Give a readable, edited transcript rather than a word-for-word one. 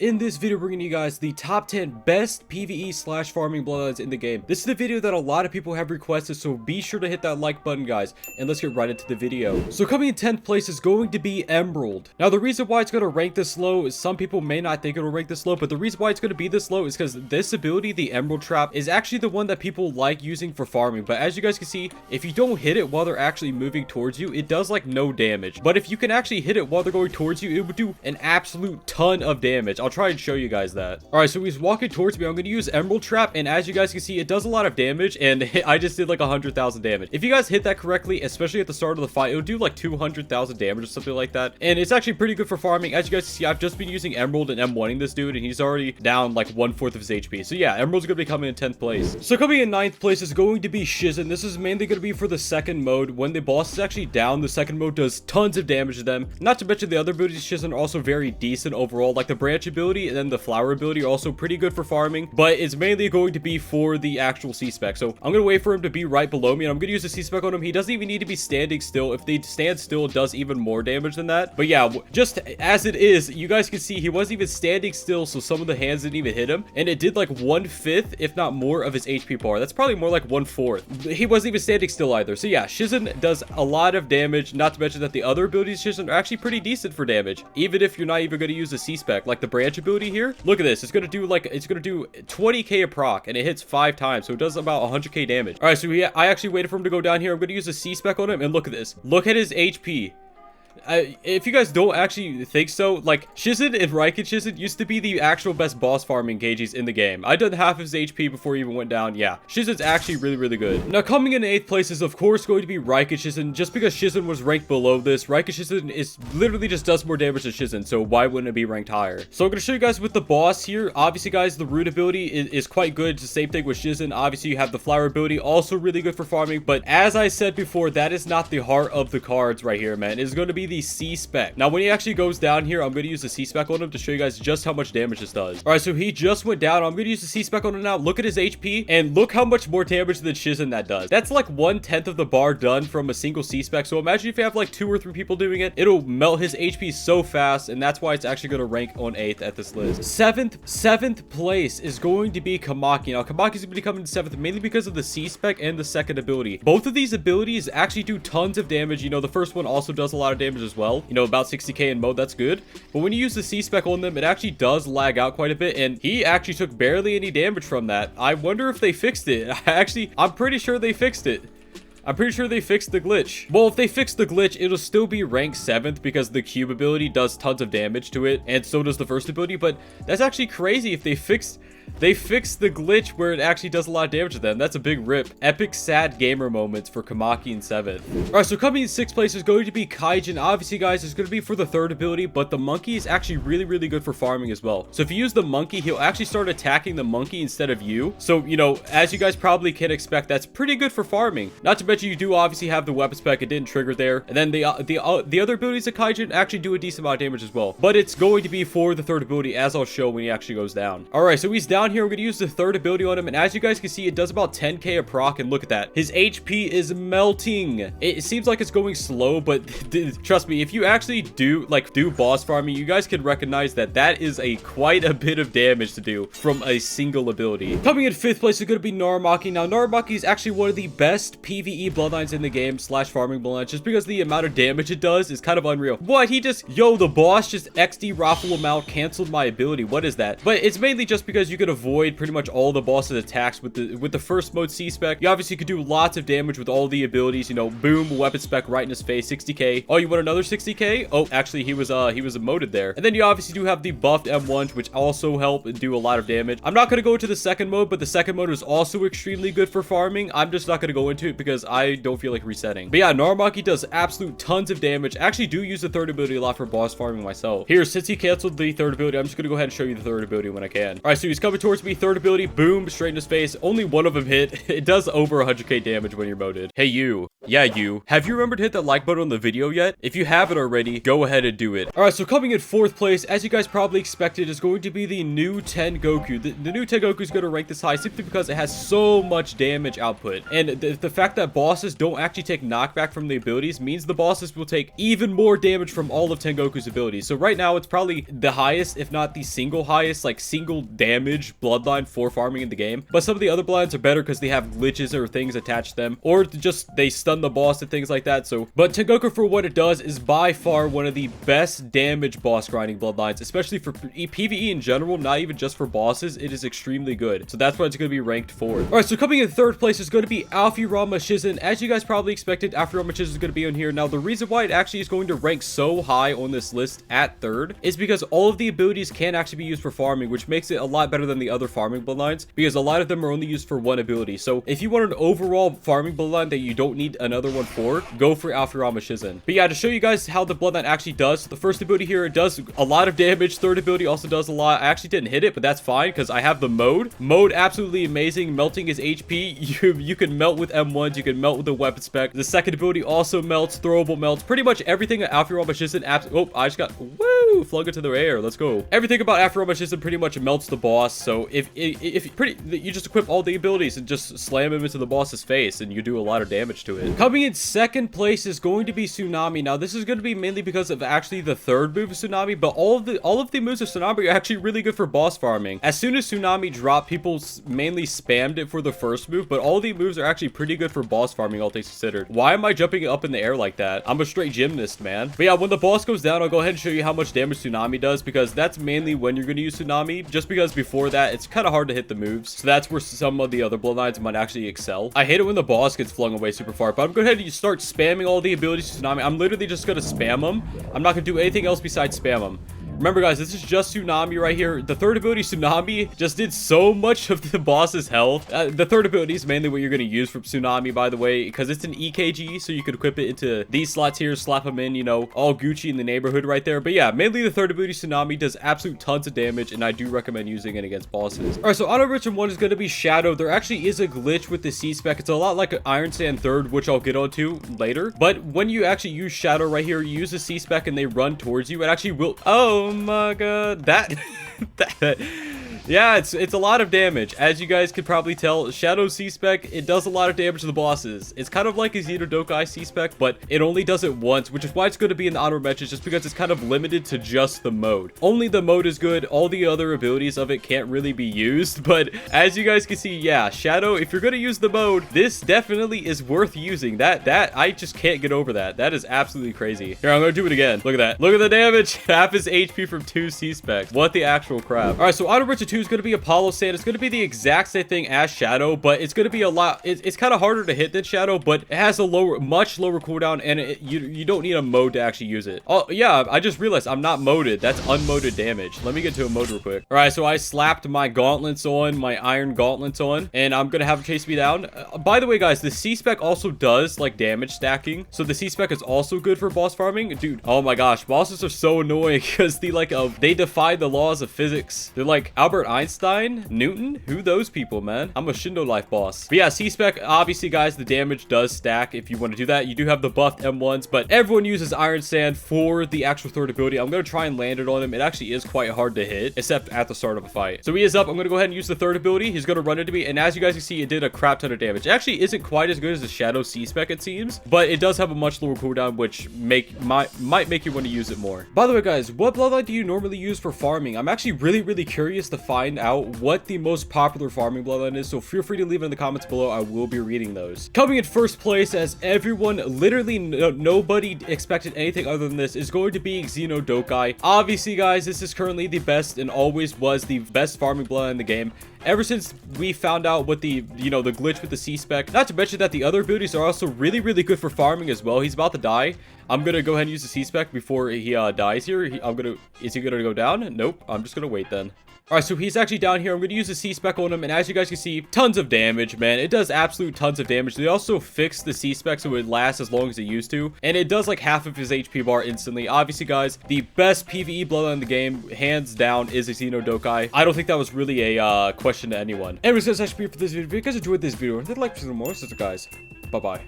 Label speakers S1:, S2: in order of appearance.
S1: In this video, we're bringing you guys the top 10 best PvE slash farming bloodlines in the game. This is the video that a lot of people have requested, so be sure to hit that like button, guys, and let's get right into the video. So coming in 10th place is going to be Emerald. Now, the reason why it's going to rank this low is some people may not think it'll rank this low, but the reason why it's going to be this low is because this ability, the Emerald Trap, is actually the one that people like using for farming. But as you guys can see, if you don't hit it while they're actually moving towards you, it does like no damage. But if you can actually hit it while they're going towards you, it would do an absolute ton of damage. I'll try and show you guys that. All right, so he's walking towards me. I'm going to use Emerald Trap, and as you guys can see, it does a lot of damage, and I just did like 100,000 damage. If you guys hit that correctly, especially at the start of the fight, it'll do like 200,000 damage or something like that, and it's actually pretty good for farming. As you guys can see, I've just been using Emerald and M1ing this dude, and he's already down like 1/4 of his HP. So yeah, Emerald's going to be coming in 10th place. So coming in 9th place is going to be Shizen. This is mainly going to be for the second mode. When the boss is actually down, the second mode does tons of damage to them. Not to mention the other abilities Shizen are also very decent overall, like the branch ability and then the flower ability are also pretty good for farming, but it's mainly going to be for the actual C-spec. So I'm gonna wait for him to be right below me, and I'm gonna use the C-spec on him. He doesn't even need to be standing still. If they stand still, it does even more damage than that. But yeah, just as it is, you guys can see he wasn't even standing still, so some of the hands didn't even hit him, and it did like 1/5 if not more of his HP bar. That's probably more like 1/4. He wasn't even standing still either. So yeah, Shizen does a lot of damage, not to mention that the other abilities Shizen are actually pretty decent for damage, even if you're not even going to use the C-spec. Like the branch ability here, look at this. It's going to do 20k a proc, and it hits 5 times, so it does about 100k damage. All right, so I actually waited for him to go down here. I'm going to use a C-spec on him, and look at this. Look at his HP. If you guys don't actually think so, like Shizen and Raiken Shizen used to be the actual best boss farming gauges in the game. I done half of his HP before he even went down. Yeah, Shizen's actually really good. Now coming in 8th place is of course going to be Raiken Shizen. Just because Shizen was ranked below this, Raiken Shizen is literally just does more damage than Shizen, so why wouldn't it be ranked higher? So I'm going to show you guys with the boss here. Obviously guys, the root ability is quite good. It's the same thing with Shizen. Obviously you have the flower ability, also really good for farming, but as I said before, that is not the heart of the cards right here, man. It's going to be the C-spec. Now when he actually goes down here, I'm going to use the C-spec on him to show you guys just how much damage this does. All right, so he just went down. I'm going to use the C-spec on him now. Look at his HP, and look how much more damage than Shizen that does. That's like 1/10 of the bar done from a single C-spec. So imagine if you have like 2 or 3 people doing it, it'll melt his HP so fast, and that's why it's actually going to rank on 8th at this list. 7th place is going to be Kamaki. Now Kamaki's going to be coming in 7th mainly because of the C-spec and the second ability. Both of these abilities actually do tons of damage. You know, the first one also does a lot of damage as well. You know, about 60k in mode, that's good. But when you use the C-spec on them, it actually does lag out quite a bit, and he actually took barely any damage from that. I wonder if they fixed it. I'm pretty sure they fixed it. I'm pretty sure they fixed the glitch. Well, if they fix the glitch, it'll still be ranked 7th because the cube ability does tons of damage to it, and so does the first ability. But that's actually crazy if they fixed the glitch where it actually does a lot of damage to them. That's a big rip. Epic sad gamer moments for Kamaki in 7th. All right, so coming in 6th place is going to be Kaijin. Obviously, guys, it's going to be for the third ability, but the monkey is actually really good for farming as well. So if you use the monkey, he'll actually start attacking the monkey instead of you. So, you know, as you guys probably can expect, that's pretty good for farming. Not to mention, you do obviously have the weapon spec. It didn't trigger there. And then the other abilities of Kaijin actually do a decent amount of damage as well. But it's going to be for the third ability, as I'll show when he actually goes down. All right, so he's down here. We're going to use the third ability on him, and as you guys can see, it does about 10k a proc, and look at that. His HP is melting. It seems like it's going slow, but trust me, if you actually do boss farming, you guys can recognize that that is quite a bit of damage to do from a single ability. Coming in 5th place is going to be Naramaki. Now Naramaki is actually one of the best PvE bloodlines in the game slash farming bloodlines, just because the amount of damage it does is kind of unreal. What? He just, yo, the boss just XD raffle amount canceled my ability. What is that? But it's mainly just because you can avoid pretty much all the boss's attacks with the first mode C-spec. You obviously could do lots of damage with all the abilities. You know, boom, weapon spec right in his face, 60k. Oh, you want another 60k? Oh, actually, he was emoted there. And then you obviously do have the buffed M1s, which also help and do a lot of damage. I'm not going to go into the second mode, but the second mode is also extremely good for farming. I'm just not going to go into it because I don't feel like resetting. But yeah, Naramaki does absolute tons of damage. I actually do use the third ability a lot for boss farming myself. Here, since he canceled the third ability, I'm just going to go ahead and show you the third ability when I can. All right, so he's coming towards me. Third ability, boom, straight in his face. Only one of them hit. It does over 100k damage when you're moted. Hey, you. Yeah, you. Have you remembered to hit that like button on the video yet? If you haven't already, go ahead and do it. Alright, so coming in 4th place, as you guys probably expected, is going to be the new Tengoku. The new Tengoku is going to rank this high simply because it has so much damage output. And the fact that bosses don't actually take knockback from the abilities means the bosses will take even more damage from all of Tengoku's abilities. So right now, it's probably the highest, if not the single highest, like single damage bloodline for farming in the game. But some of the other bloodlines are better because they have glitches or things attached to them, or just they stun the boss and things like that. So but Tengoku, for what it does, is by far one of the best damage boss grinding bloodlines, especially for PVE in general, not even just for bosses. It is extremely good, so that's why it's going to be ranked 4th. All right, so coming in 3rd place is going to be Alfirama Shizen. As you guys probably expected, Alfirama Shizen is going to be on here. Now the reason why it actually is going to rank so high on this list at 3rd is because all of the abilities can actually be used for farming, which makes it a lot better than the other farming bloodlines, because a lot of them are only used for one ability. So if you want an overall farming bloodline that you don't need another one for, go for Alfirama Shizen. But yeah, to show you guys how the bloodline actually does, the first ability here, it does a lot of damage. 3rd ability also does a lot. I actually didn't hit it, but that's fine because I have the mode. Absolutely amazing. Melting is HP. You can melt with M1s. You can melt with the weapon spec. The 2nd ability also melts. Throwable melts. Pretty much everything at Alfirama Shizen. Oh, I just got flung into the air. Let's go. Everything about Alfirama Shizen pretty much melts the boss. So if you just equip all the abilities and just slam him into the boss's face, and you do a lot of damage to it. Coming in 2nd place is going to be Tsunami. Now this is going to be mainly because of actually the 3rd move of Tsunami, but all of the moves of Tsunami are actually really good for boss farming. As soon as Tsunami dropped, people mainly spammed it for the 1st move, but all the moves are actually pretty good for boss farming, all things considered. Why am I jumping up in the air like that? I'm a straight gymnast, man. But yeah, when the boss goes down, I'll go ahead and show you how much damage Tsunami does, because that's mainly when you're going to use Tsunami, just because before that, it's kind of hard to hit the moves. So that's where some of the other bloodlines might actually excel. I hate it when the boss gets flung away super far, but I'm going to go ahead and start spamming all the abilities to Tsunami. I'm literally just going to spam them. I'm not going to do anything else besides spam them. Remember, guys, this is just Tsunami right here. The 3rd ability, Tsunami, just did so much of the boss's health. The 3rd ability is mainly what you're going to use for Tsunami, by the way, because it's an EKG, so you could equip it into these slots here, slap them in, you know, all Gucci in the neighborhood right there. But yeah, mainly the 3rd ability, Tsunami, does absolute tons of damage, and I do recommend using it against bosses. All right, so honorable mention 1 is going to be Shadow. There actually is a glitch with the C-Spec. It's a lot like an Iron Sand 3rd, which I'll get onto later. But when you actually use Shadow right here, you use the C-Spec and they run towards you, it actually will... Oh my god. Yeah, it's a lot of damage. As you guys could probably tell, Shadow C-Spec, it does a lot of damage to the bosses. It's kind of like a Shindo Dokai C-Spec, but it only does it once, which is why it's going to be in the honorable mentions, just because it's kind of limited to just the mode. Only the mode is good. All the other abilities of it can't really be used, but as you guys can see, yeah, Shadow, if you're going to use the mode, this definitely is worth using. That I just can't get over that. That is absolutely crazy. Here, I'm going to do it again. Look at that. Look at the damage. Half his HP from 2 C-Specs. What the actual crap. All right, so honorable mention 2 is going to be Apollo Sand. It's going to be the exact same thing as Shadow, but it's going to be a lot. It's kind of harder to hit than Shadow, but it has a much lower cooldown, and you don't need a mode to actually use it. Oh yeah, I just realized I'm not moded. That's unmoded damage. Let me get to a mode real quick. All right, so I slapped my gauntlets on, my iron gauntlets on, and I'm gonna have it chase me down. By the way, guys, the C-Spec also does like damage stacking, so the C-Spec is also good for boss farming, dude. Oh my gosh, bosses are so annoying because they defy the laws of physics. They're like Albert Einstein, Newton. Who those people, man? I'm a Shindo Life boss. But yeah, C-Spec, obviously, guys, the damage does stack if you want to do that. You do have the buffed M1s, but everyone uses Iron Sand for the actual 3rd ability. I'm gonna try and land it on him. It actually is quite hard to hit, except at the start of a fight. So he is up. I'm gonna go ahead and use the 3rd ability. He's gonna run into me, and as you guys can see, it did a crap ton of damage. It actually isn't quite as good as the Shadow C-Spec, it seems, but it does have a much lower cooldown, which might make you want to use it more. By the way, guys, what bloodline do you normally use for farming? I'm actually really curious to find out what the most popular farming bloodline is, so feel free to leave it in the comments below. I will be reading those. Coming in 1st place, as everyone, literally nobody expected anything other than this, is going to be Shindo Dokai. Obviously, guys, this is currently the best and always was the best farming bloodline in the game. Ever since we found out what the glitch with the C-Spec, not to mention that the other abilities are also really good for farming as well. He's about to die. I'm gonna go ahead and use the C-Spec before he dies here. Is he gonna go down? Nope. I'm just gonna wait then. Alright, so he's actually down here. I'm going to use the C-Spec on him, and as you guys can see, tons of damage, man. It does absolute tons of damage. They also fixed the C-Spec so it lasts as long as it used to, and it does like half of his HP bar instantly. Obviously, guys, the best PVE bloodline in the game, hands down, is a Shindo Dokai. I don't think that was really a question to anyone. Anyways, guys, that's actually for this video. If you guys enjoyed this video, hit like for some more. So, guys, bye-bye.